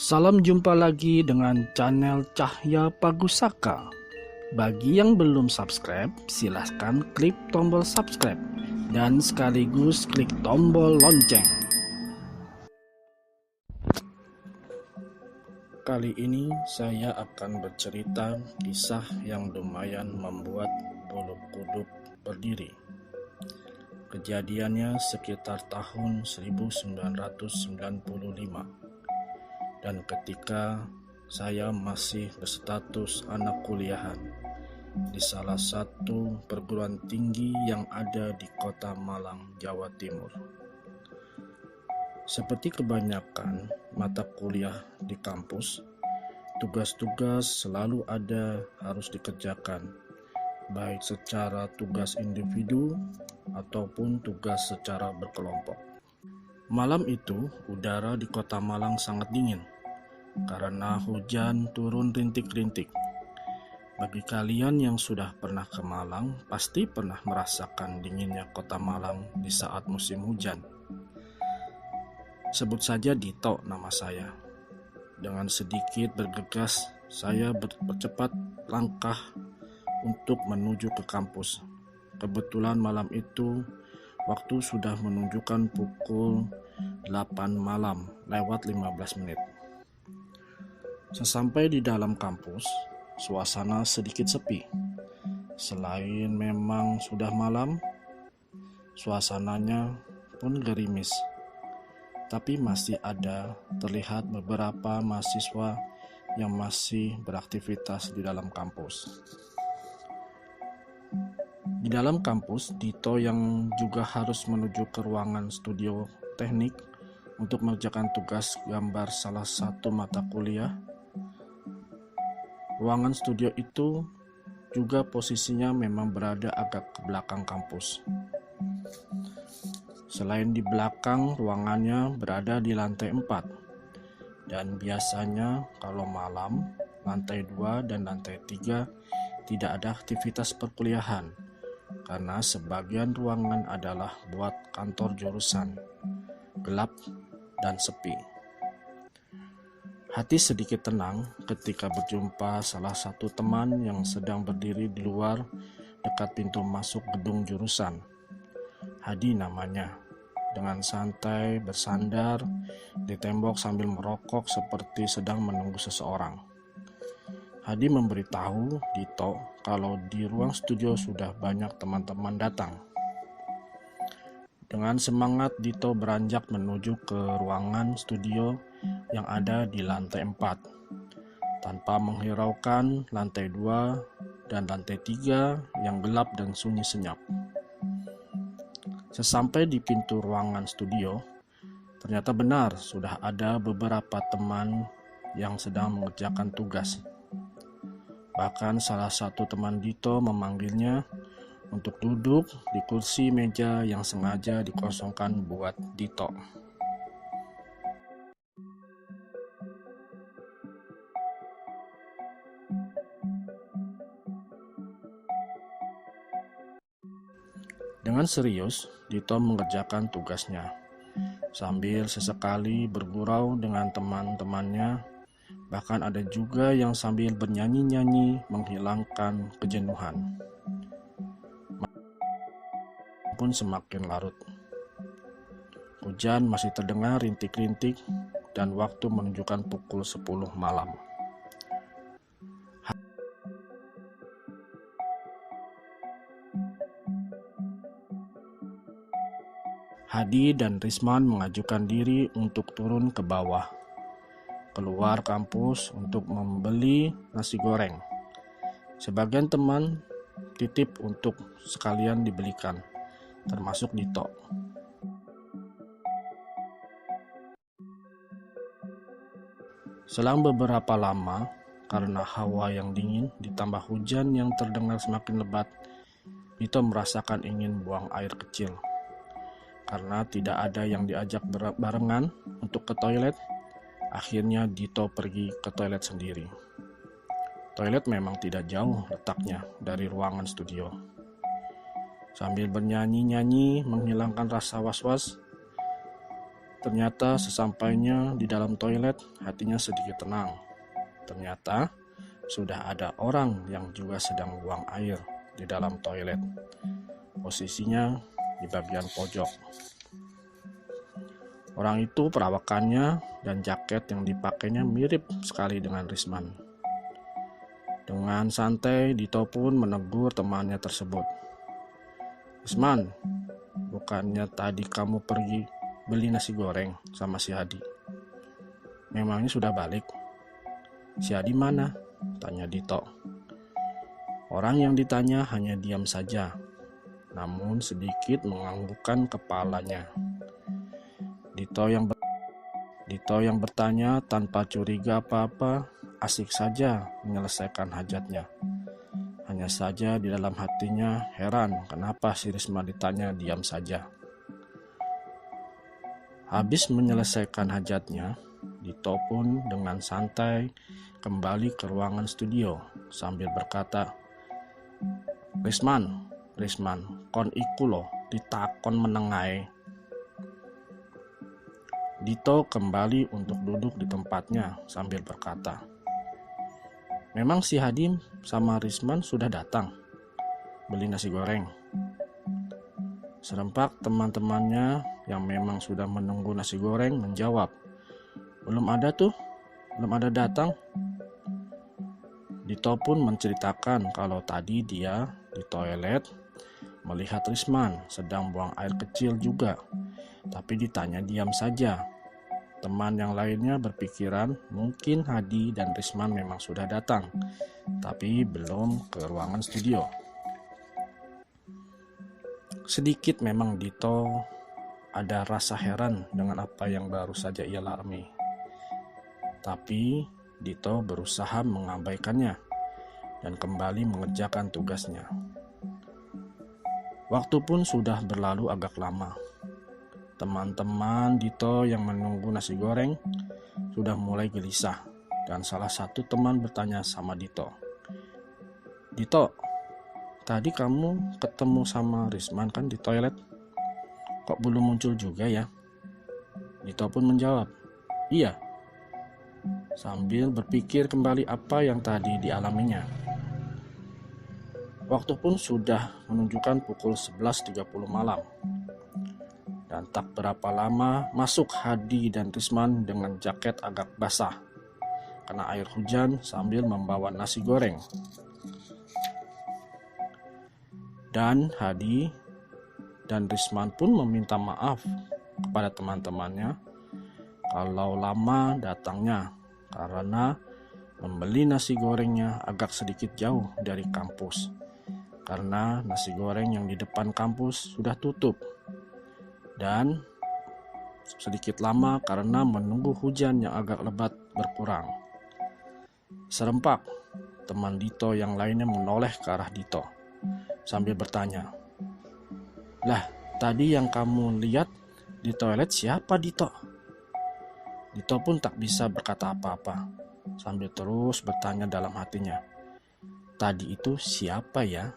Salam jumpa lagi dengan channel Cahya Pagusaka. Bagi yang belum subscribe, silahkan klik tombol subscribe dan sekaligus klik tombol lonceng. Kali ini saya akan bercerita kisah yang lumayan membuat bulu kuduk berdiri. Kejadiannya sekitar tahun 1995. Dan ketika saya masih berstatus anak kuliahan di salah satu perguruan tinggi yang ada di Kota Malang, Jawa Timur. Seperti kebanyakan mata kuliah di kampus, tugas-tugas selalu ada harus dikerjakan, baik secara tugas individu ataupun tugas secara berkelompok. Malam itu, udara di Kota Malang sangat dingin karena hujan turun rintik-rintik. Bagi kalian yang sudah pernah ke Malang, pasti pernah merasakan dinginnya Kota Malang di saat musim hujan. Sebut saja Dito nama saya. Dengan sedikit bergegas, saya bercepat langkah untuk menuju ke kampus. Kebetulan malam itu waktu sudah menunjukkan pukul 8 malam lewat 15 menit. Sesampai di dalam kampus, suasana sedikit sepi. Selain memang sudah malam, suasananya pun gerimis. Tapi masih ada terlihat beberapa mahasiswa yang masih beraktivitas di dalam kampus. Di dalam kampus, Dito yang juga harus menuju ke ruangan studio teknik untuk mengerjakan tugas gambar salah satu mata kuliah. Ruangan studio itu juga posisinya memang berada agak ke belakang kampus. Selain di belakang, ruangannya berada di lantai 4. Dan biasanya kalau malam, lantai 2 dan lantai 3 tidak ada aktivitas perkuliahan, karena sebagian ruangan adalah buat kantor jurusan, gelap dan sepi. Hati sedikit tenang ketika berjumpa salah satu teman yang sedang berdiri di luar dekat pintu masuk gedung jurusan. Hadi namanya, dengan santai bersandar di tembok sambil merokok seperti sedang menunggu seseorang. Hadi memberitahu Dito kalau di ruang studio sudah banyak teman-teman datang. Dengan semangat, Dito beranjak menuju ke ruangan studio yang ada di lantai 4, tanpa menghiraukan lantai 2 dan lantai 3 yang gelap dan sunyi senyap. Sesampai di pintu ruangan studio, ternyata benar sudah ada beberapa teman yang sedang mengerjakan tugas. Bahkan salah satu teman Dito memanggilnya untuk duduk di kursi meja yang sengaja dikosongkan buat Dito. Dengan serius, Dito mengerjakan tugasnya, sambil sesekali bergurau dengan teman-temannya. Bahkan ada juga yang sambil bernyanyi-nyanyi menghilangkan kejenuhan. Pun semakin larut. Hujan masih terdengar rintik-rintik dan waktu menunjukkan pukul 10 malam. Hadi dan Risman mengajukan diri untuk turun ke bawah, keluar kampus untuk membeli nasi goreng. Sebagian teman titip untuk sekalian dibelikan, termasuk Dito. Selang beberapa lama, karena hawa yang dingin ditambah hujan yang terdengar semakin lebat, Dito merasakan ingin buang air kecil. Karena tidak ada yang diajak barengan untuk ke toilet, akhirnya Dito pergi ke toilet sendiri. Toilet memang tidak jauh letaknya dari ruangan studio. Sambil bernyanyi-nyanyi menghilangkan rasa was-was, Ternyata sesampainya di dalam toilet, hatinya sedikit tenang. Ternyata sudah ada orang yang juga sedang buang air di dalam toilet. Posisinya di bagian pojok. Orang itu perawakannya dan jaket yang dipakainya mirip sekali dengan Risman. Dengan santai, Dito pun menegur temannya tersebut. Risman, bukannya tadi kamu pergi beli nasi goreng sama si Hadi? Memangnya sudah balik? Si Hadi mana? Tanya Dito. Orang yang ditanya hanya diam saja, namun sedikit menganggukkan kepalanya. Dito yang bertanya tanpa curiga apa-apa, asik saja menyelesaikan hajatnya. Hanya saja di dalam hatinya heran kenapa si Risma ditanya diam saja. Habis menyelesaikan hajatnya, Dito pun dengan santai kembali ke ruangan studio sambil berkata, Risman, kon iku lo ditakon menengai. Dito kembali untuk duduk di tempatnya sambil berkata, memang si Hadim sama Risman sudah datang beli nasi goreng? Serempak teman-temannya yang memang sudah menunggu nasi goreng menjawab, belum ada datang. Dito pun menceritakan kalau tadi dia di toilet melihat Risman sedang buang air kecil juga, tapi ditanya diam saja. Teman yang lainnya berpikiran mungkin Hadi dan Risman memang sudah datang, tapi belum ke ruangan studio. Sedikit memang Dito ada rasa heran dengan apa yang baru saja ia alami. Tapi Dito berusaha mengabaikannya dan kembali mengerjakan tugasnya. Waktu pun sudah berlalu agak lama. Teman-teman Dito yang menunggu nasi goreng sudah mulai gelisah dan salah satu teman bertanya sama Dito, Dito, tadi kamu ketemu sama Risman kan di toilet? Kok belum muncul juga ya? Dito pun menjawab, iya, sambil berpikir kembali apa yang tadi dialaminya. Waktu pun sudah menunjukkan pukul 11.30 malam. Dan tak berapa lama masuk Hadi dan Risman dengan jaket agak basah kena air hujan sambil membawa nasi goreng. Dan Hadi dan Risman pun meminta maaf kepada teman-temannya kalau lama datangnya karena membeli nasi gorengnya agak sedikit jauh dari kampus. Karena nasi goreng yang di depan kampus sudah tutup. Dan sedikit lama karena menunggu hujan yang agak lebat berkurang. Serempak, teman Dito yang lainnya menoleh ke arah Dito sambil bertanya, lah tadi yang kamu lihat di toilet siapa Dito? Dito pun tak bisa berkata apa-apa sambil terus bertanya dalam hatinya, tadi itu siapa ya?